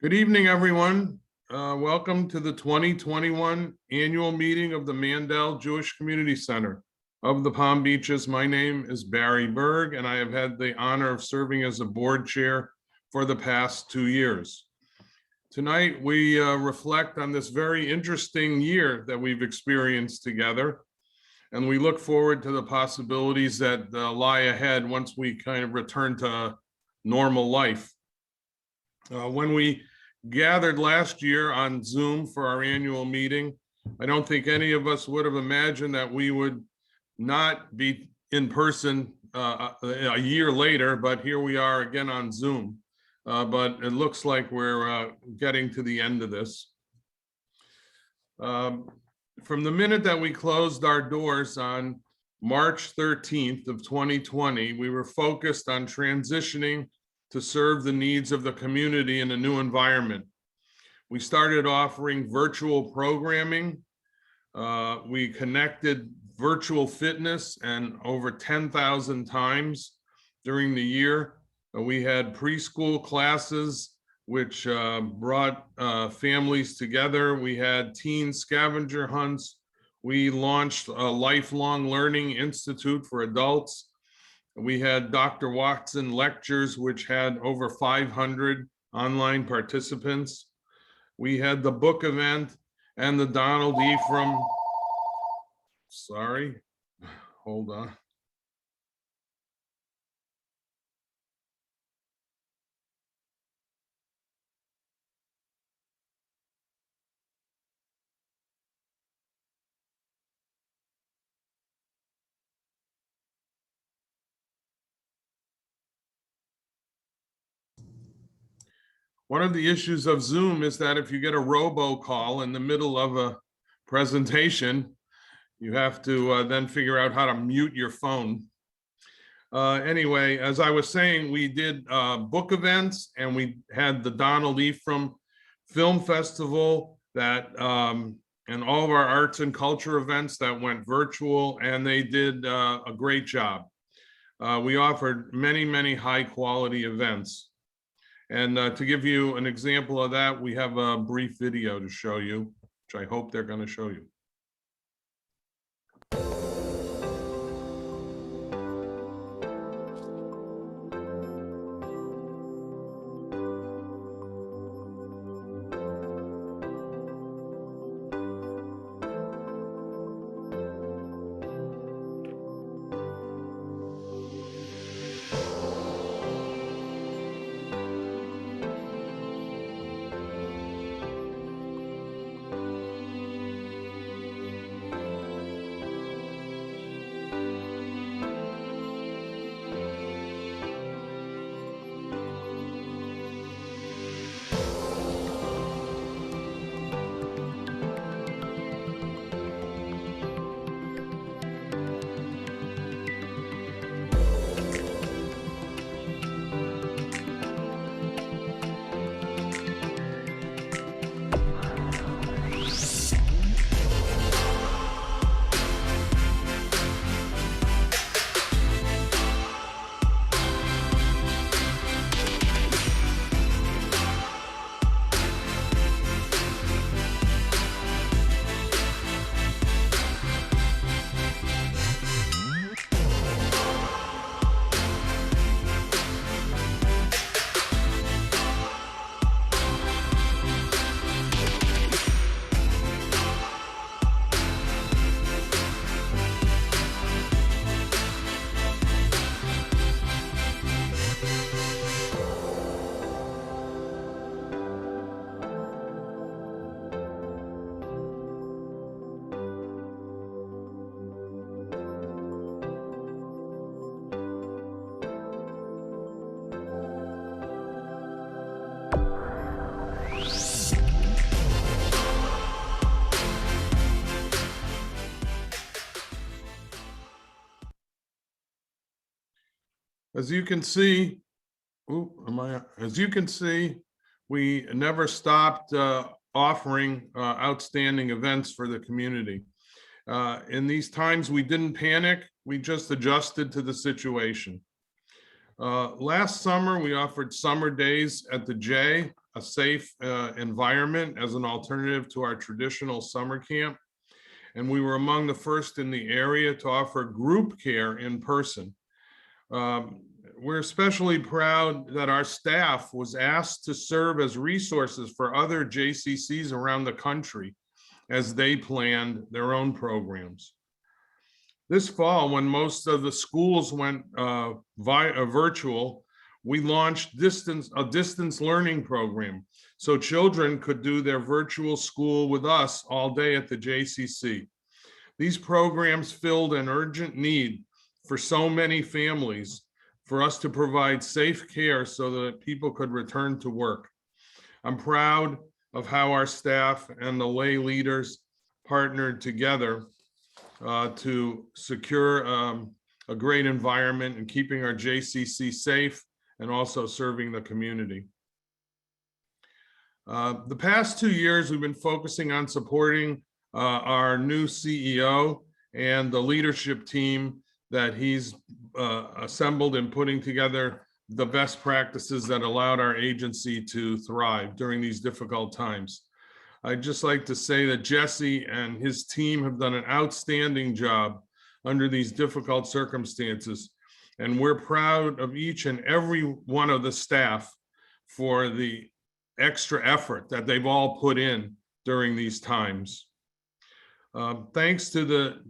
Good evening, everyone. Welcome to the 2021 annual meeting of the Mandel Jewish Community Center of the Palm Beaches. My name is Barry Berg, and I have had the honor of serving as a board chair for the past 2 years. Tonight, we reflect on this very interesting year that we've experienced together, and we look forward to the possibilities that lie ahead once we kind of return to normal life. When we gathered last year on Zoom for our annual meeting, I don't think any of us would have imagined that we would not be in person a year later, but here we are again on Zoom. But it looks like we're getting to the end of this. From the minute that we closed our doors on March 13th of 2020, we were focused on transitioning to serve the needs of the community in a new environment. We started offering virtual programming. We connected virtual fitness and over 10,000 times during the year. We had preschool classes, which brought families together. We had teen scavenger hunts. We launched a lifelong learning institute for adults. We had Dr. Watson lectures, which had over 500 online participants. We had the book event and the Donald Ephraim. Sorry, hold on. One of the issues of Zoom is that if you get a robocall in the middle of a presentation, you have to then figure out how to mute your phone. Anyway, as I was saying, we did book events, and we had the Donald Ephraim Film Festival that and all of our arts and culture events that went virtual, and they did a great job. We offered many, many high quality events. And to give you an example of that, we have a brief video to show you, which I hope they're going to show you. As you can see, we never stopped offering outstanding events for the community. In these times, we didn't panic. We just adjusted to the situation. Last summer, we offered summer days at the J a safe environment as an alternative to our traditional summer camp. And we were among the first in the area to offer group care in person. We're especially proud that our staff was asked to serve as resources for other JCCs around the country as they planned their own programs. This fall, when most of the schools went virtual, we launched a distance learning program so children could do their virtual school with us all day at the JCC. These programs filled an urgent need for so many families for us to provide safe care so that people could return to work. I'm proud of how our staff and the lay leaders partnered together to secure a great environment and keeping our JCC safe and also serving the community. The past 2 years, we've been focusing on supporting our new CEO and the leadership team that he's assembled and putting together the best practices that allowed our agency to thrive during these difficult times. I'd just like to say that Jesse and his team have done an outstanding job under these difficult circumstances. And we're proud of each and every one of the staff for the extra effort that they've all put in during these times. Thanks to the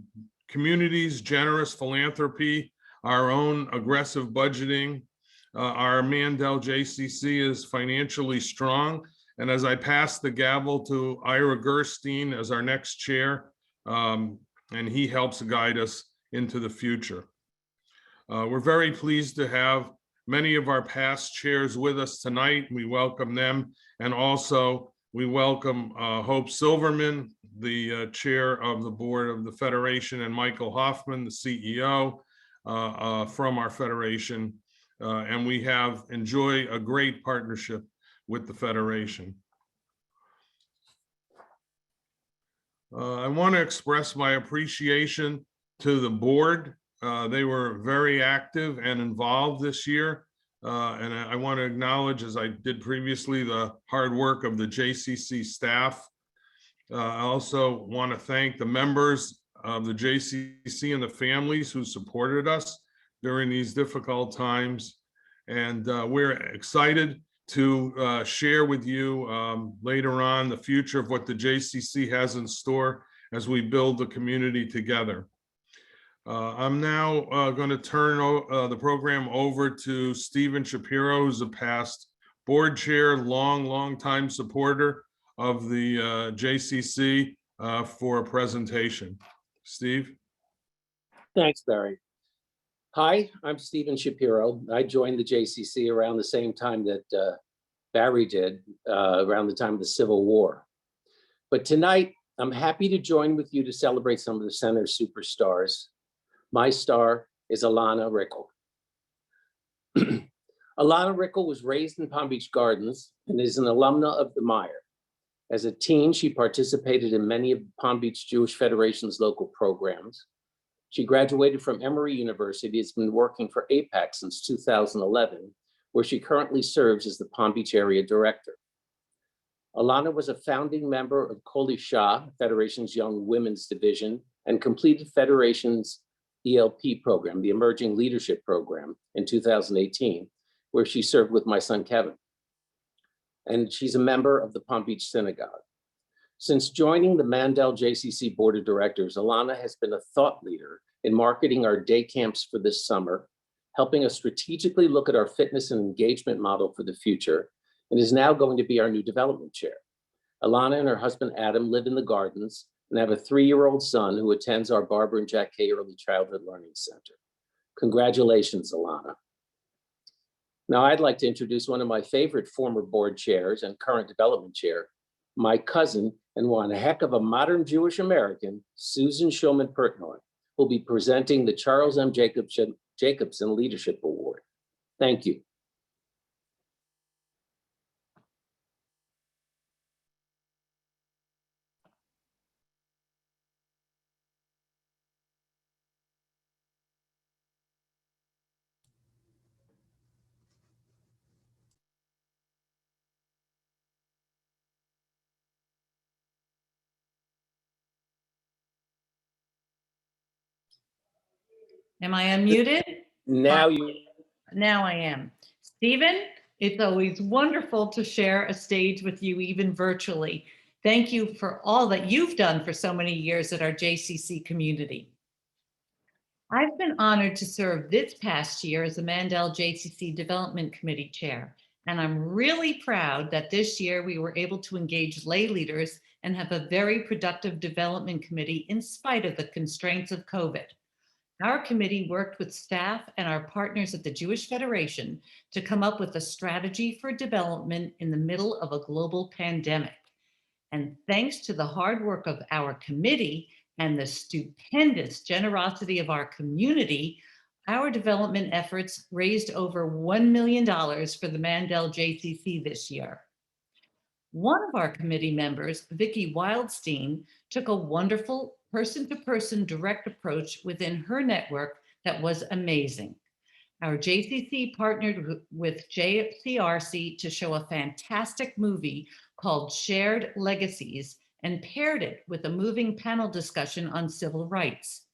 community's generous philanthropy, our own aggressive budgeting, our Mandel JCC is financially strong. And as I pass the gavel to Ira Gerstein as our next chair, and he helps guide us into the future. We're very pleased to have many of our past chairs with us tonight. We welcome them. And also we welcome Hope Silverman, the chair of the board of the Federation, and Michael Hoffman, the CEO from our Federation. And we have enjoyed a great partnership with the Federation. I want to express my appreciation to the board. They were very active and involved this year. And I want to acknowledge, as I did previously, the hard work of the JCC staff. I also want to thank the members of the JCC and the families who supported us during these difficult times. And we're excited to share with you later on the future of what the JCC has in store as we build the community together. I'm now going to turn the program over to Stephen Shapiro, who's a past board chair, long time supporter of the JCC for a presentation. Steve. Thanks, Barry. Hi, I'm Stephen Shapiro. I joined the JCC around the same time that Barry did, around the time of the Civil War. But tonight, I'm happy to join with you to celebrate some of the center's superstars. My star is Alana Rickel. Alana Rickel was raised in Palm Beach Gardens and is an alumna of the Meyer. As a teen, she participated in many of Palm Beach Jewish Federation's local programs. She graduated from Emory University, has been working for APAC since 2011, where she currently serves as the Palm Beach area director. Alana was a founding member of Koli Shah, Federation's Young Women's Division, and completed Federation's ELP program, the Emerging Leadership Program, in 2018, where she served with my son, Kevin. And she's a member of the Palm Beach Synagogue. Since joining the Mandel JCC Board of Directors, Alana has been a thought leader in marketing our day camps for this summer, helping us strategically look at our fitness and engagement model for the future, and is now going to be our new development chair. Alana and her husband, Adam, live in the Gardens and have a 3-year-old son who attends our Barbara and Jack Kay Early Childhood Learning Center. Congratulations, Alana. Now I'd like to introduce one of my favorite former board chairs and current development chair, my cousin and one heck of a modern Jewish American, Susan Schulman Pertnoy, will be presenting the Charles M. Jacobson Leadership Award. Thank you. Am I unmuted? Now you, Now I am. Stephen, it's always wonderful to share a stage with you, even virtually. Thank you for all that you've done for so many years at our JCC community. I've been honored to serve this past year as the Mandel JCC Development Committee Chair, and I'm really proud that this year we were able to engage lay leaders and have a very productive development committee in spite of the constraints of COVID. Our committee worked with staff and our partners at the Jewish Federation to come up with a strategy for development in the middle of a global pandemic. And thanks to the hard work of our committee and the stupendous generosity of our community, our development efforts raised over $1 million for the Mandel JCC this year. One of our committee members, Vicki Wildstein, took a wonderful person-to-person direct approach within her network that was amazing. Our JCC partnered with JCRC to show a fantastic movie called Shared Legacies and paired it with a moving panel discussion on civil rights.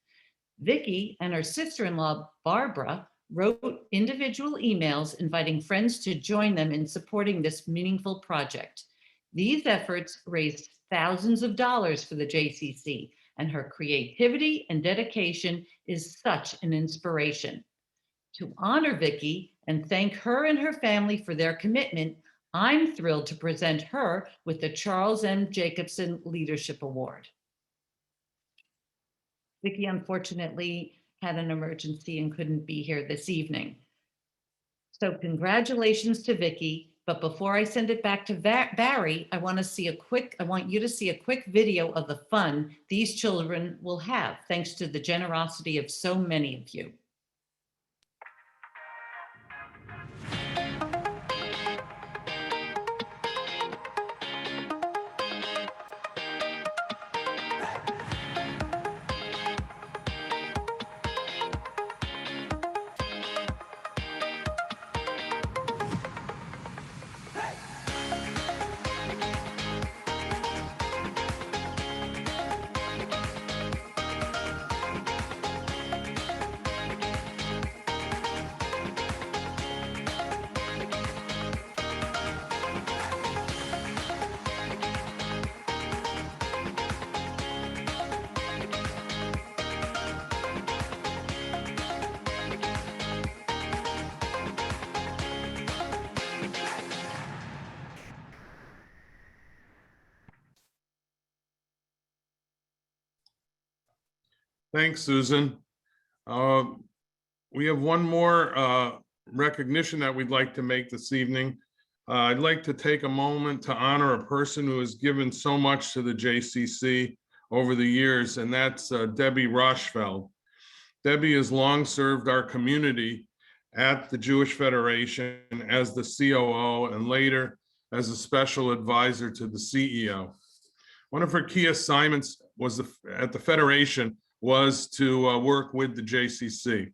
Vicki and her sister-in-law, Barbara, wrote individual emails inviting friends to join them in supporting this meaningful project. These efforts raised thousands of dollars for the JCC, and her creativity and dedication is such an inspiration. To honor Vicki and thank her and her family for their commitment, I'm thrilled to present her with the Charles M. Jacobson Leadership Award. Vicki unfortunately had an emergency and couldn't be here this evening. So congratulations to Vicki. But before I send it back to Barry, I want you to see a quick video of the fun these children will have, thanks to the generosity of so many of you. Thanks, Susan. We have one more recognition that we'd like to make this evening. I'd like to take a moment to honor a person who has given so much to the JCC over the years, and that's Debbie Rochfeld. Debbie has long served our community at the Jewish Federation as the COO and later as a special advisor to the CEO. One of her key assignments at the Federation was to work with the JCC.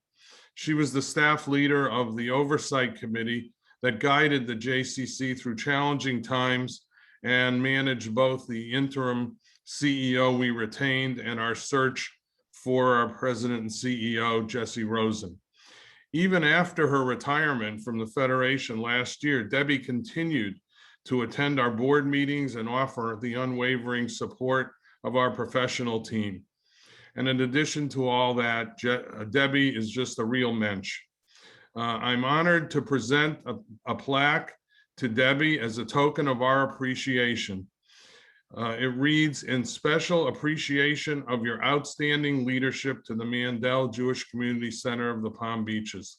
She was the staff leader of the oversight committee that guided the JCC through challenging times and managed both the interim CEO we retained and our search for our president and CEO, Jesse Rosen. Even after her retirement from the Federation last year, Debbie continued to attend our board meetings and offer the unwavering support of our professional team. And in addition to all that, Debbie is just a real mensch. I'm honored to present a plaque to Debbie as a token of our appreciation. It reads, "In special appreciation of your outstanding leadership to the Mandel Jewish Community Center of the Palm Beaches."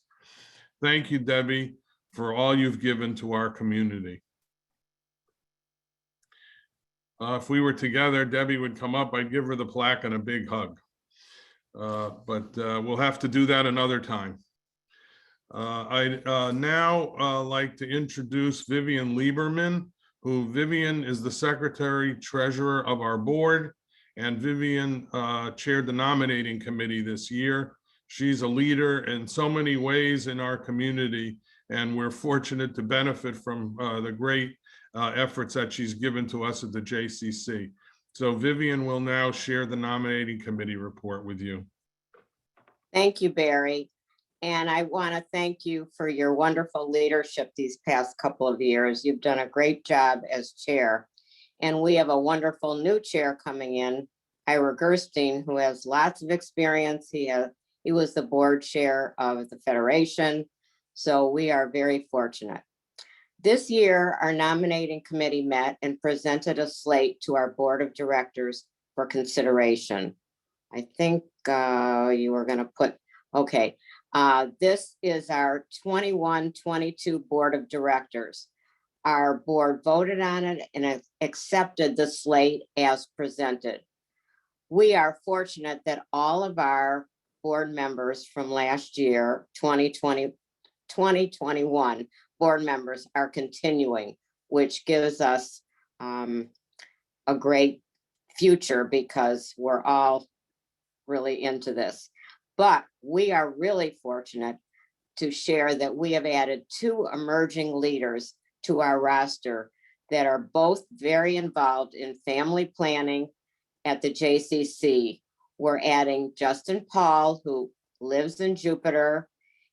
Thank you, Debbie, for all you've given to our community. If we were together, Debbie would come up, I'd give her the plaque and a big hug. But we'll have to do that another time. I'd now like to introduce Vivian Lieberman, who Vivian is the secretary treasurer of our board, and Vivian chaired the nominating committee this year. She's a leader in so many ways in our community, and we're fortunate to benefit from the great efforts that she's given to us at the JCC. So Vivian will now share the nominating committee report with you. Thank you, Barry. And I want to thank you for your wonderful leadership these past couple of years. You've done a great job as chair. And we have a wonderful new chair coming in, Ira Gerstein, who has lots of experience. He was the board chair of the Federation. So we are very fortunate. This year, our nominating committee met and presented a slate to our board of directors for consideration. I think you were going to put, okay. This is our 21-22 board of directors. Our board voted on it and accepted the slate as presented. We are fortunate that all of our board members from last year, 2021 board members are continuing, which gives us a great future because we're all really into this. But we are really fortunate to share that we have added 2 emerging leaders to our roster that are both very involved in family planning at the JCC. We're adding Justin Paul, who lives in Jupiter,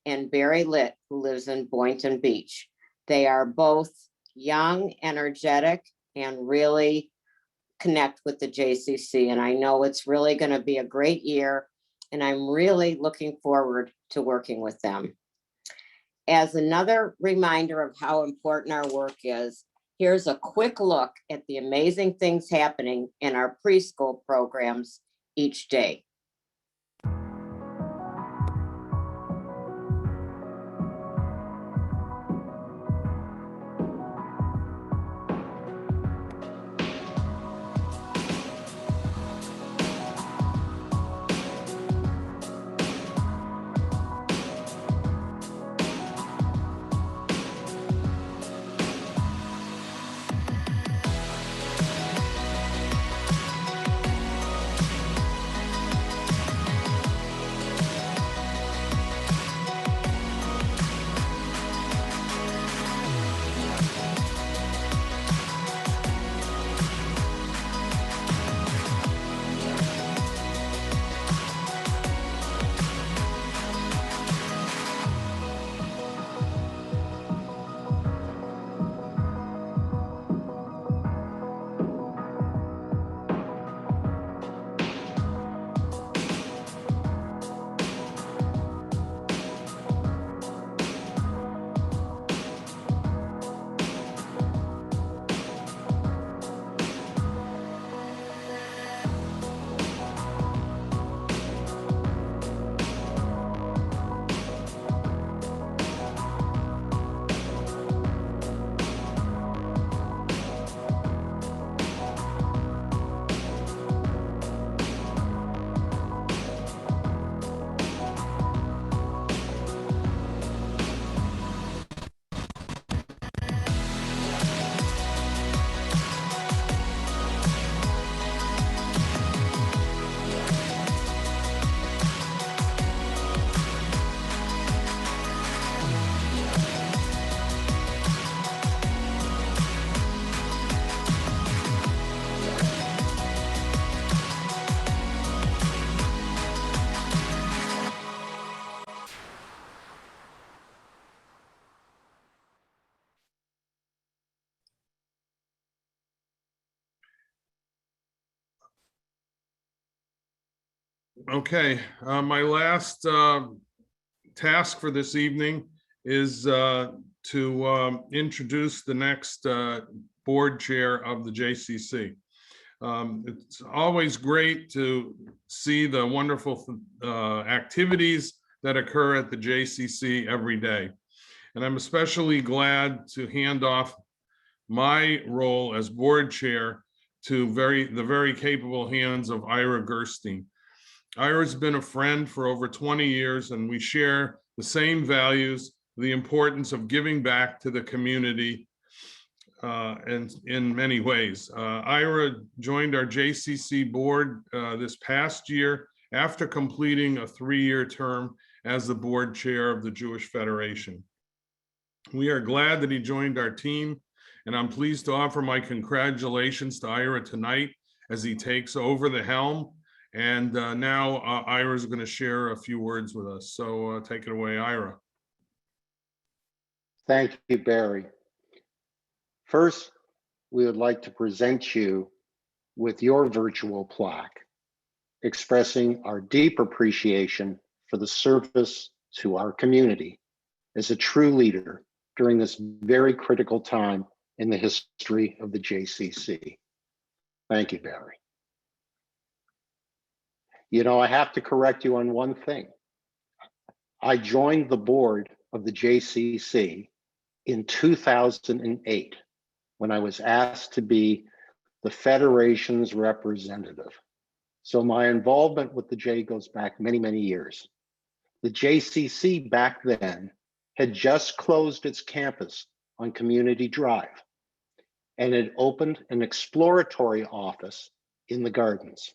and Barry Litt, who lives in Boynton Beach. They are both young, energetic, and really connect with the JCC. And I know it's really going to be a great year. And I'm really looking forward to working with them. As another reminder of how important our work is, here's a quick look at the amazing things happening in our preschool programs each day. Okay, my last task for this evening is to introduce the next board chair of the JCC. It's always great to see the wonderful activities that occur at the JCC every day. And I'm especially glad to hand off my role as board chair to the very capable hands of Ira Gerstein. Ira's been a friend for over 20 years, and we share the same values, the importance of giving back to the community, and in many ways. Ira joined our JCC board this past year after completing a 3-year term as the board chair of the Jewish Federation. We are glad that he joined our team, and I'm pleased to offer my congratulations to Ira tonight as he takes over the helm And now Ira is going to share a few words with us. So take it away, Ira. Thank you, Barry. First, we would like to present you with your virtual plaque, expressing our deep appreciation for the service to our community as a true leader during this very critical time in the history of the JCC. Thank you, Barry. You know, I have to correct you on one thing. I joined the board of the JCC in 2008 when I was asked to be the Federation's representative. So my involvement with the J goes back many, many years. The JCC back then had just closed its campus on Community Drive and had opened an exploratory office in the Gardens.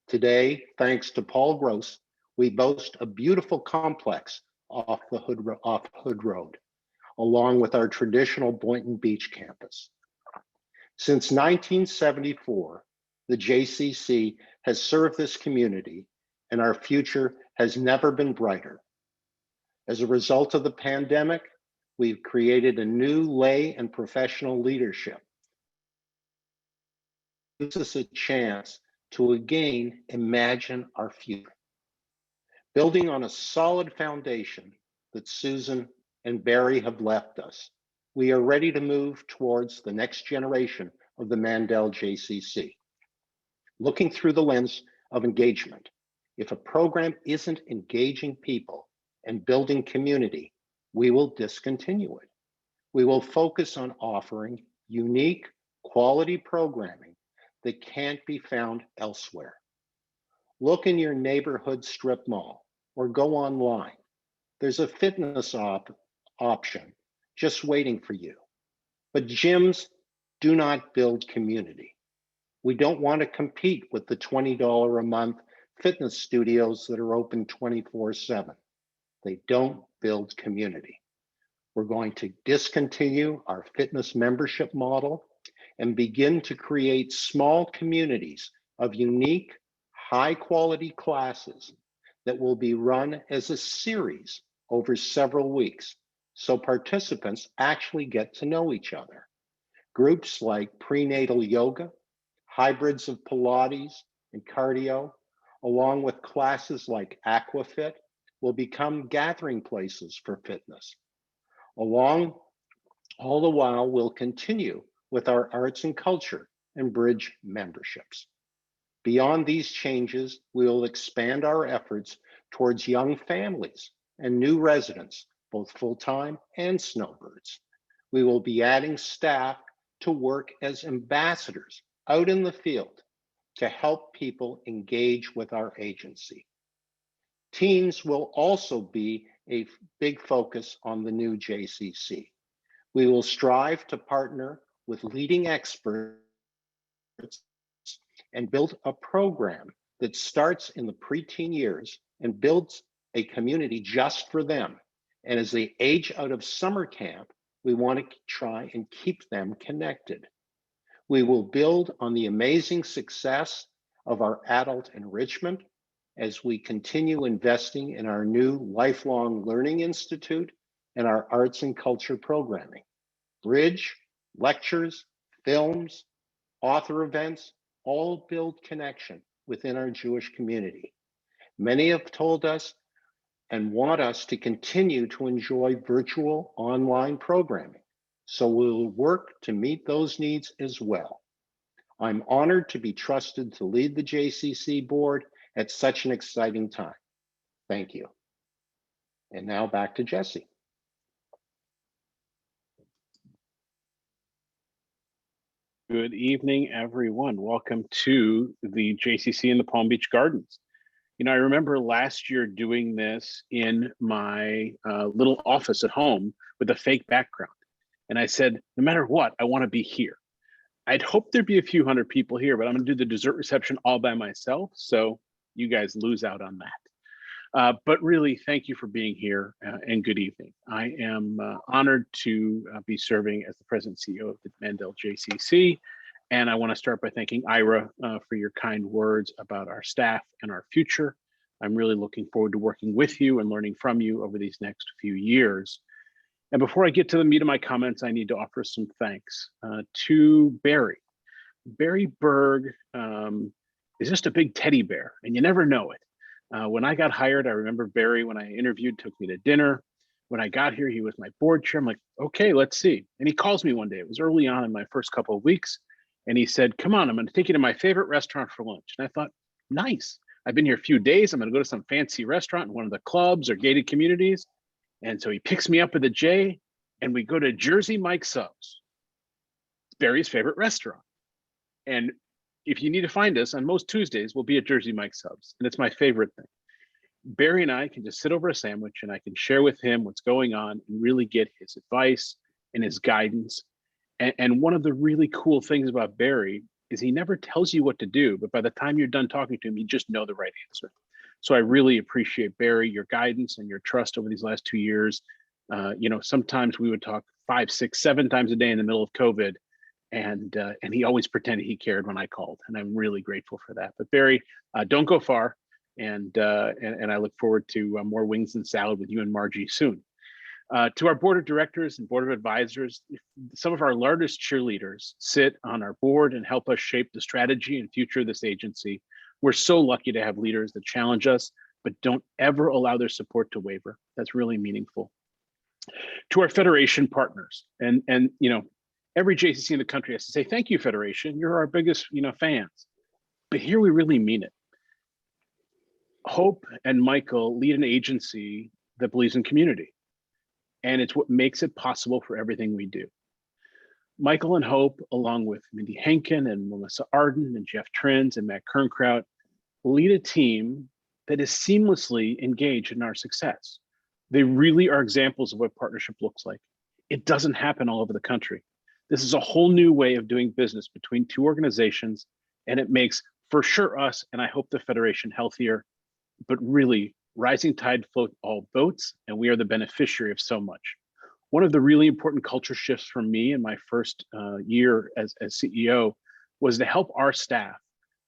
Today, thanks to Paul Gross, we boast a beautiful complex off Hood Road, along with our traditional Boynton Beach campus. Since 1974, the JCC has served this community, and our future has never been brighter. As a result of the pandemic, we've created a new lay and professional leadership. It gives us a chance to again imagine our future. Building on a solid foundation that Susan and Barry have left us, we are ready to move towards the next generation of the Mandel JCC. Looking through the lens of engagement, if a program isn't engaging people and building community, we will discontinue it. We will focus on offering unique, quality programming that can't be found elsewhere. Look in your neighborhood strip mall or go online. There's a fitness option just waiting for you. But gyms do not build community. We don't want to compete with the $20 a month fitness studios that are open 24/7. They don't build community. We're going to discontinue our fitness membership model and begin to create small communities of unique, high-quality classes that will be run as a series over several weeks, so participants actually get to know each other. Groups like prenatal yoga, hybrids of Pilates and cardio, along with classes like Aquafit, will become gathering places for fitness. All the while, we'll continue with our arts and culture and bridge memberships. Beyond these changes, we will expand our efforts towards young families and new residents, both full-time and snowbirds. We will be adding staff to work as ambassadors out in the field to help people engage with our agency. Teens will also be a big focus on the new JCC. We will strive to partner with leading experts and build a program that starts in the preteen years and builds a community just for them. And as they age out of summer camp, we want to try and keep them connected. We will build on the amazing success of our adult enrichment as we continue investing in our new Lifelong Learning Institute and our arts and culture programming. Bridge, lectures, films, author events, all build connection within our Jewish community. Many have told us and want us to continue to enjoy virtual online programming, so we'll work to meet those needs as well. I'm honored to be trusted to lead the JCC board at such an exciting time. Thank you. And now back to Jesse. Good evening, everyone. Welcome to the JCC in the Palm Beach Gardens. You know, I remember last year doing this in my little office at home with a fake background. And I said, no matter what, I want to be here. I'd hoped there'd be a few hundred people here, but I'm going to do the dessert reception all by myself. So you guys lose out on that. But really, thank you for being here and good evening. I am honored to be serving as the President and CEO of the Mandel JCC And I want to start by thanking Ira for your kind words about our staff and our future. I'm really looking forward to working with you and learning from you over these next few years. And before I get to the meat of my comments, I need to offer some thanks to Barry. Barry Berg is just a big teddy bear, and you never know it. When I got hired, I remember Barry, when I interviewed, took me to dinner. When I got here, he was my board chair. I'm like, okay, let's see. And he calls me one day. It was early on in my first couple of weeks. And he said, come on, I'm going to take you to my favorite restaurant for lunch. And I thought, nice. I've been here a few days. I'm going to go to some fancy restaurant in one of the clubs or gated communities. And so he picks me up at the J, and we go to Jersey Mike's Subs, Barry's favorite restaurant. And if you need to find us, on most Tuesdays, we'll be at Jersey Mike's Subs. And it's my favorite thing. Barry and I can just sit over a sandwich, and I can share with him what's going on and really get his advice and his guidance. And one of the really cool things about Barry is he never tells you what to do, but by the time you're done talking to him, you just know the right answer. So I really appreciate, Barry, your guidance and your trust over these last 2 years. Sometimes we would talk 5, 6, 7 times a day in the middle of COVID, and he always pretended he cared when I called, and I'm really grateful for that. But Barry, don't go far, and I look forward to more wings and salad with you and Margie soon. To our board of directors and board of advisors, some of our largest cheerleaders sit on our board and help us shape the strategy and future of this agency. We're so lucky to have leaders that challenge us, but don't ever allow their support to waver. That's really meaningful. To our Federation partners, and every JCC in the country has to say, thank you, Federation. You're our biggest fans. But here we really mean it. Hope and Michael lead an agency that believes in community. And it's what makes it possible for everything we do. Michael and Hope, along with Mindy Henkin and Melissa Arden and Jeff Trins and Matt Kernkraut, lead a team that is seamlessly engaged in our success. They really are examples of what partnership looks like. It doesn't happen all over the country. This is a whole new way of doing business between two organizations, and it makes, for sure, us, and I hope the Federation, healthier, but really, rising tide floats all boats, and we are the beneficiary of so much. One of the really important culture shifts for me in my first year as CEO was to help our staff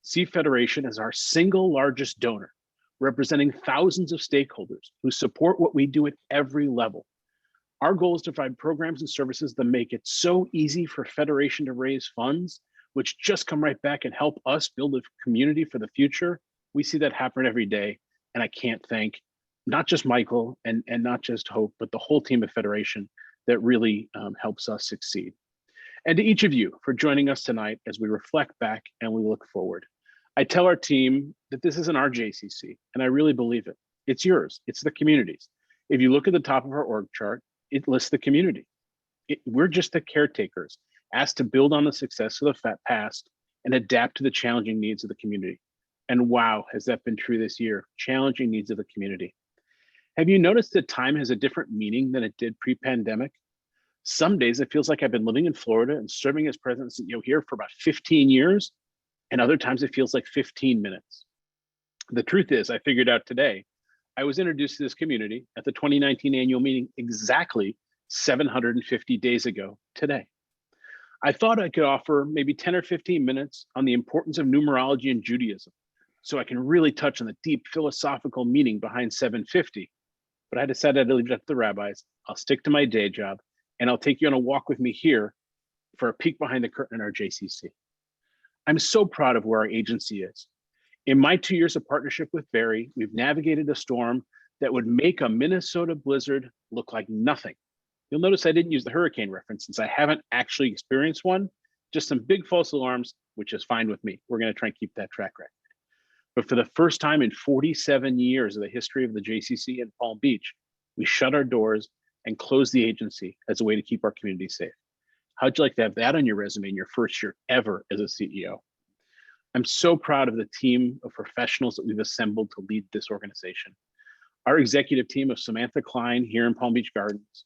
see Federation as our single largest donor, representing thousands of stakeholders who support what we do at every level. Our goal is to provide programs and services that make it so easy for Federation to raise funds, which just come right back and help us build a community for the future. We see that happen every day. And I can't thank not just Michael and not just Hope, but the whole team of Federation that really helps us succeed. And to each of you for joining us tonight as we reflect back and we look forward. I tell our team that this isn't our JCC, and I really believe it. It's yours, it's the community's. If you look at the top of our org chart, it lists the community. We're just the caretakers, asked to build on the success of the past and adapt to the challenging needs of the community. And wow, has that been true this year? Challenging needs of the community. Have you noticed that time has a different meaning than it did pre-pandemic? Some days it feels like I've been living in Florida and serving as president CEO here for about 15 years. And other times it feels like 15 minutes. The truth is, I figured out today, I was introduced to this community at the 2019 annual meeting exactly 750 days ago today. I thought I could offer maybe 10 or 15 minutes on the importance of numerology in Judaism, so I can really touch on the deep philosophical meaning behind 750. But I decided I'd leave it up to the rabbis. I'll stick to my day job, and I'll take you on a walk with me here for a peek behind the curtain in our JCC. I'm so proud of where our agency is. In my 2 years of partnership with Barry, we've navigated a storm that would make a Minnesota blizzard look like nothing. You'll notice I didn't use the hurricane reference since I haven't actually experienced one, just some big false alarms, which is fine with me. We're going to try and keep that track record. But for the first time in 47 years of the history of the JCC in Palm Beach, we shut our doors and closed the agency as a way to keep our community safe. How'd you like to have that on your resume in your first year ever as a CEO? I'm so proud of the team of professionals that we've assembled to lead this organization. Our executive team of Samantha Klein here in Palm Beach Gardens,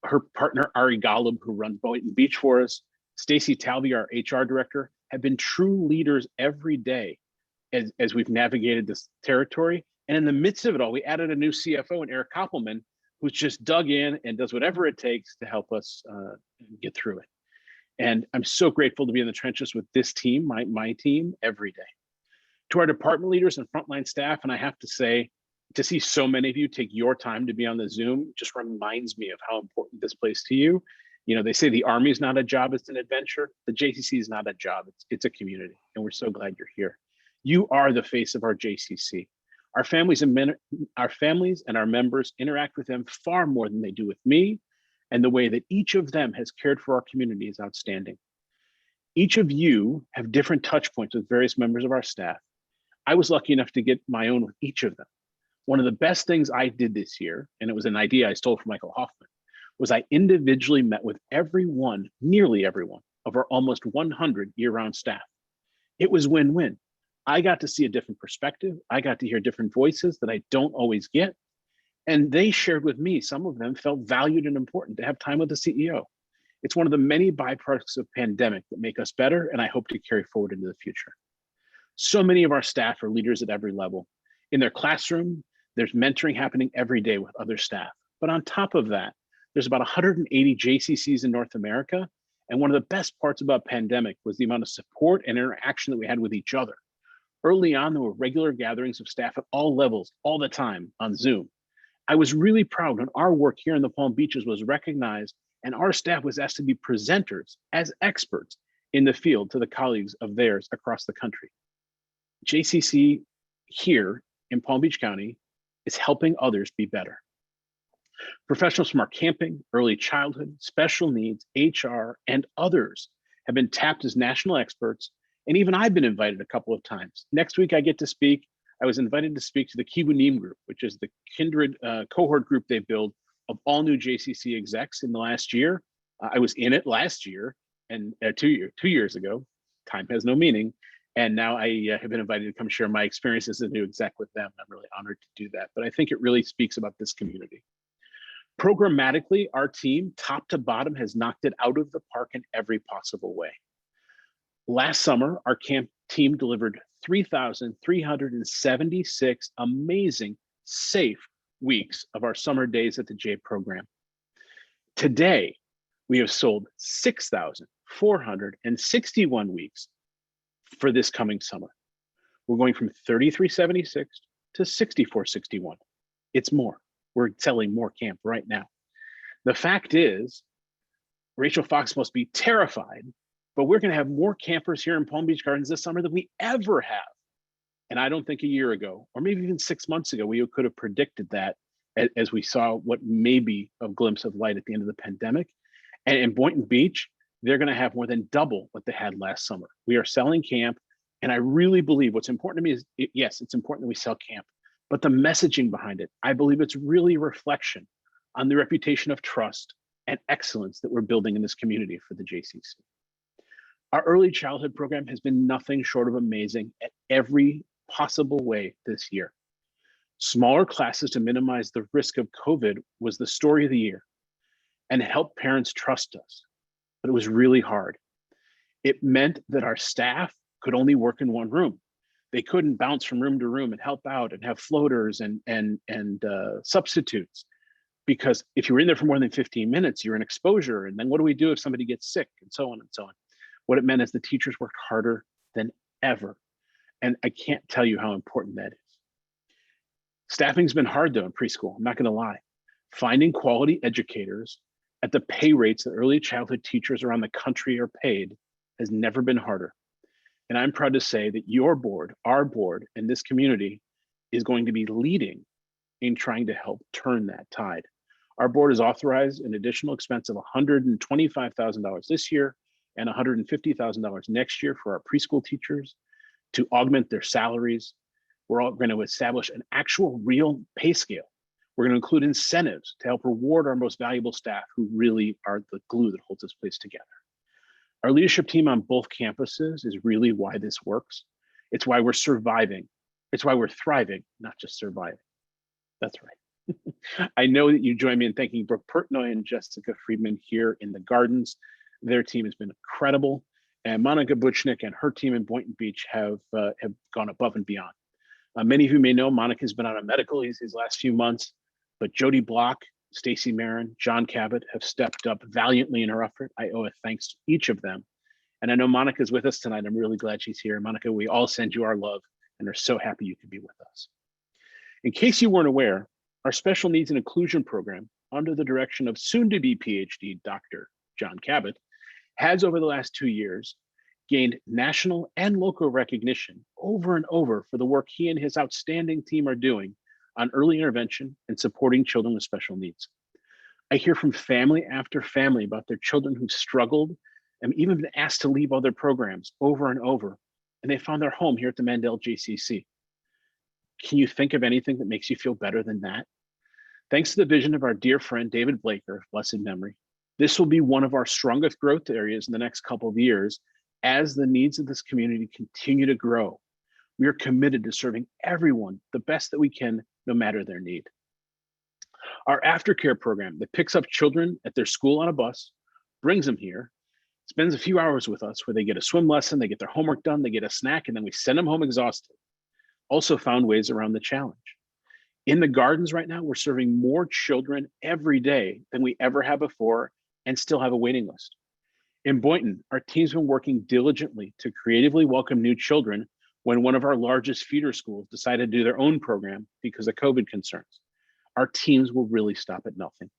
her partner Ari Golub, who runs Boynton Beach for us, Stacy Talby, our HR director, have been true leaders every day as we've navigated this territory. And in the midst of it all, we added a new CFO in Eric Koppelman, who's just dug in and does whatever it takes to help us get through it. And I'm so grateful to be in the trenches with this team, my team, every day. To our department leaders and frontline staff, and I have to say, to see so many of you take your time to be on the Zoom just reminds me of how important this place to you. You know, they say the Army is not a job, it's an adventure. The JCC is not a job, it's a community. And we're so glad you're here. You are the face of our JCC. Our families and our members interact with them far more than they do with me. And the way that each of them has cared for our community is outstanding. Each of you have different touch points with various members of our staff. I was lucky enough to get my own with each of them. One of the best things I did this year, and it was an idea I stole from Michael Hoffman, was I individually met with everyone, nearly everyone, of our almost 100 year-round staff. It was win-win. I got to see a different perspective. I got to hear different voices that I don't always get. And they shared with me, some of them felt valued and important to have time with the CEO. It's one of the many byproducts of pandemic that make us better, and I hope to carry forward into the future. So many of our staff are leaders at every level. In their classroom, there's mentoring happening every day with other staff. But on top of that, there's about 180 JCCs in North America. And one of the best parts about pandemic was the amount of support and interaction that we had with each other. Early on, there were regular gatherings of staff at all levels, all the time on Zoom. I was really proud when our work here in the Palm Beaches was recognized and our staff was asked to be presenters as experts in the field to the colleagues of theirs across the country. JCC here in Palm Beach County is helping others be better. Professionals from our camping, early childhood, special needs, HR, and others have been tapped as national experts, and even I've been invited a couple of times. Next week I get to speak. I was invited to speak to the Kiwanim group, which is the kindred cohort group they build of all new JCC execs in the last year. I was in it last year and 2 years ago. Time has no meaning. And now I have been invited to come share my experience as a new exec with them. I'm really honored to do that. But I think it really speaks about this community. Programmatically, our team, top to bottom, has knocked it out of the park in every possible way. Last summer, our camp team delivered 3,376 amazing, safe weeks of our summer days at the J program. Today, we have sold 6,461 weeks for this coming summer. We're going from 3,376 to 6,461. It's more. We're selling more camp right now. The fact is, Rachel Fox must be terrified, but we're going to have more campers here in Palm Beach Gardens this summer than we ever have. And I don't think a year ago, or maybe even 6 months ago, we could have predicted that as we saw what may be a glimpse of light at the end of the pandemic. And in Boynton Beach, they're going to have more than double what they had last summer. We are selling camp. And I really believe what's important to me is, yes, it's important that we sell camp, but the messaging behind it, I believe it's really a reflection on the reputation of trust and excellence that we're building in this community for the JCC. Our early childhood program has been nothing short of amazing at every possible way this year. Smaller classes to minimize the risk of COVID was the story of the year and helped parents trust us, but it was really hard. It meant that our staff could only work in one room. They couldn't bounce from room to room and help out and have floaters and substitutes, because if you were in there for more than 15 minutes, you're in exposure. And then what do we do if somebody gets sick, and so on and so on. What it meant is the teachers worked harder than ever. And I can't tell you how important that is. Staffing's been hard though in preschool, I'm not gonna lie. Finding quality educators at the pay rates that early childhood teachers around the country are paid has never been harder. And I'm proud to say that your board, our board, and this community is going to be leading in trying to help turn that tide. Our board has authorized an additional expense of $125,000 this year and $150,000 next year for our preschool teachers to augment their salaries. We're all going to establish an actual real pay scale. We're going to include incentives to help reward our most valuable staff who really are the glue that holds this place together. Our leadership team on both campuses is really why this works. It's why we're surviving. It's why we're thriving, not just surviving. That's right. I know that you join me in thanking Brooke Pertnoy and Jessica Friedman here in the Gardens. Their team has been incredible. And Monica Butchnick and her team in Boynton Beach have gone above and beyond. Many of you may know Monica's been on a medical leave these last few months, but Jody Block Stacy Marin, John Cabot have stepped up valiantly in her effort. I owe a thanks to each of them. And I know Monica's with us tonight. I'm really glad she's here. Monica, we all send you our love and are so happy you could be with us. In case you weren't aware, our special needs and inclusion program, under the direction of soon-to-be PhD Dr. John Cabot, has over the last 2 years gained national and local recognition over and over for the work he and his outstanding team are doing on early intervention and supporting children with special needs. I hear from family after family about their children who struggled and even been asked to leave other programs over and over, and they found their home here at the Mandel JCC. Can you think of anything that makes you feel better than that? Thanks to the vision of our dear friend, David Blaker, of blessed memory, this will be one of our strongest growth areas in the next couple of years as the needs of this community continue to grow. We are committed to serving everyone the best that we can, no matter their need. Our aftercare program that picks up children at their school on a bus, brings them here, spends a few hours with us where they get a swim lesson, they get their homework done, they get a snack, and then we send them home exhausted. Also found ways around the challenge. In the gardens right now, we're serving more children every day than we ever have before and still have a waiting list. In Boynton, our team's been working diligently to creatively welcome new children when one of our largest feeder schools decided to do their own program because of COVID concerns. Our teams will really stop at nothing.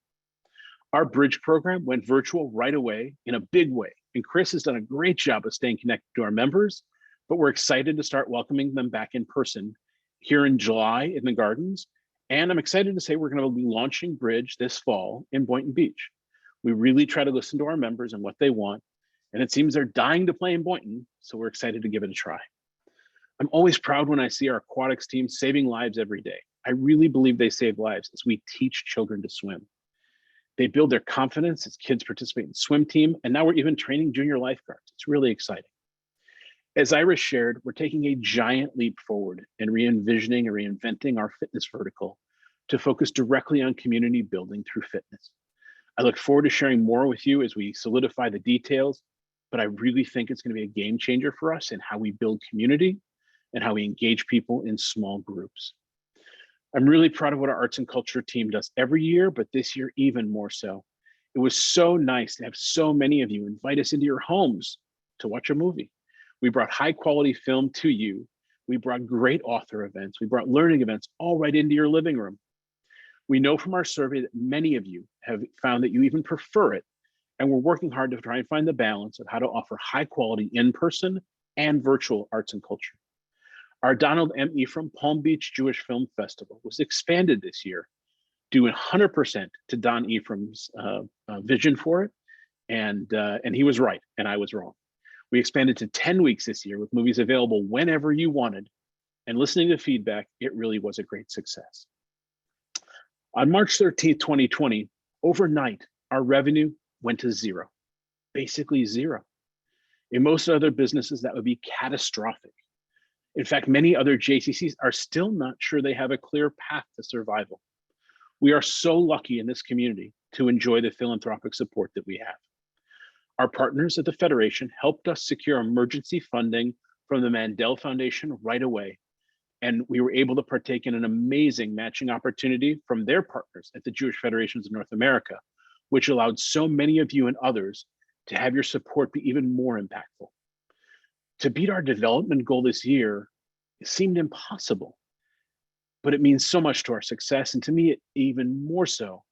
Our bridge program went virtual right away in a big way, and Chris has done a great job of staying connected to our members, but we're excited to start welcoming them back in person here in July in the gardens. And I'm excited to say we're going to be launching Bridge this fall in Boynton Beach. We really try to listen to our members and what they want, and it seems they're dying to play in Boynton, so we're excited to give it a try. I'm always proud when I see our aquatics team saving lives every day. I really believe they save lives as we teach children to swim. They build their confidence as kids participate in swim team, and now we're even training junior lifeguards. It's really exciting. As Iris shared, we're taking a giant leap forward in re-envisioning and reinventing our fitness vertical to focus directly on community building through fitness. I look forward to sharing more with you as we solidify the details, but I really think it's going to be a game changer for us in how we build community and how we engage people in small groups. I'm really proud of what our arts and culture team does every year, but this year even more so. It was so nice to have so many of you invite us into your homes to watch a movie. We brought high quality film to you. We brought great author events. We brought learning events all right into your living room. We know from our survey that many of you have found that you even prefer it, and we're working hard to try and find the balance of how to offer high quality in-person and virtual arts and culture. Our Donald M. Ephraim Palm Beach Jewish Film Festival was expanded this year, due 100% to Don Ephraim's vision for it, and he was right, and I was wrong. We expanded to 10 weeks this year with movies available whenever you wanted, and listening to feedback, it really was a great success. On March 13th, 2020, overnight, our revenue went to zero, basically zero. In most other businesses, that would be catastrophic. In fact, many other JCCs are still not sure they have a clear path to survival. We are so lucky in this community to enjoy the philanthropic support that we have. Our partners at the Federation helped us secure emergency funding from the Mandel Foundation right away, and we were able to partake in an amazing matching opportunity from their partners at the Jewish Federations of North America, which allowed so many of you and others to have your support be even more impactful. To beat our development goal this year, it seemed impossible, but it means so much to our success, and to me, it even more so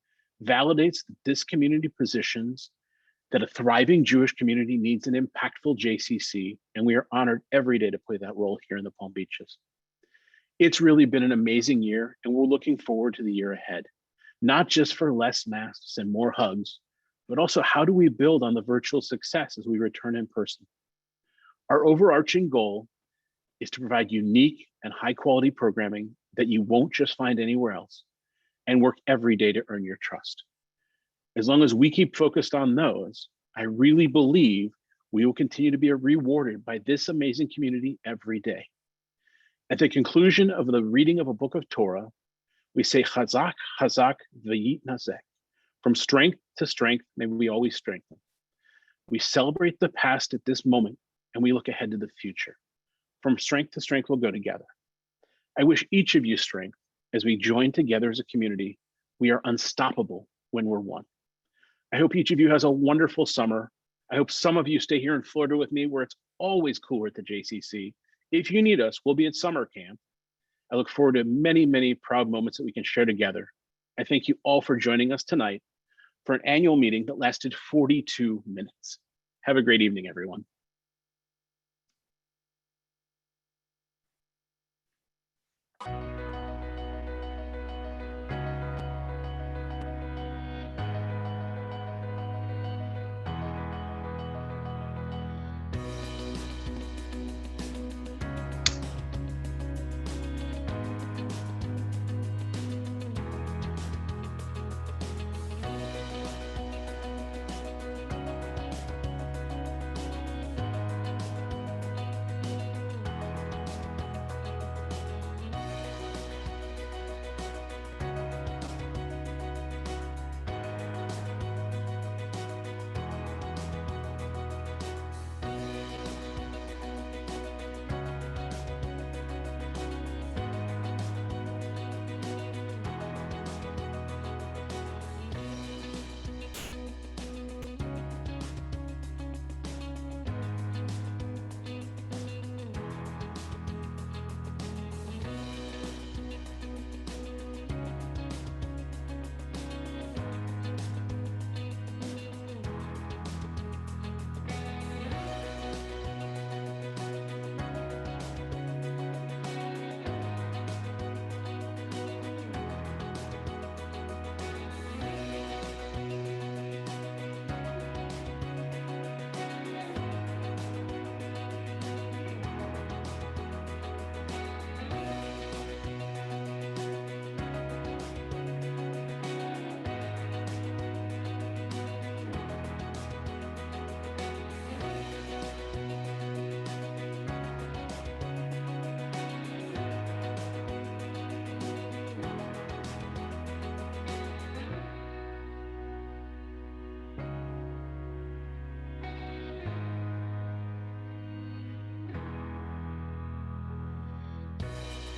validates that this community positions that a thriving Jewish community needs an impactful JCC, and we are honored every day to play that role here in the Palm Beaches. It's really been an amazing year, and we're looking forward to the year ahead, not just for less masks and more hugs, but also how do we build on the virtual success as we return in person. Our overarching goal is to provide unique and high quality programming that you won't just find anywhere else, and work every day to earn your trust. As long as we keep focused on those, I really believe we will continue to be rewarded by this amazing community every day. At the conclusion of the reading of a book of Torah, we say, Chazak, Chazak, v'yit nazek. From strength to strength, may we always strengthen. We celebrate the past at this moment, and we look ahead to the future. From strength to strength, we'll go together. I wish each of you strength as we join together as a community We are unstoppable when we're one. I hope each of you has a wonderful summer. I hope some of you stay here in Florida with me, where it's always cooler at the JCC. If you need us, we'll be at summer camp. I look forward to many, many proud moments that we can share together. I thank you all for joining us tonight for an annual meeting that lasted 42 minutes. Have a great evening, everyone.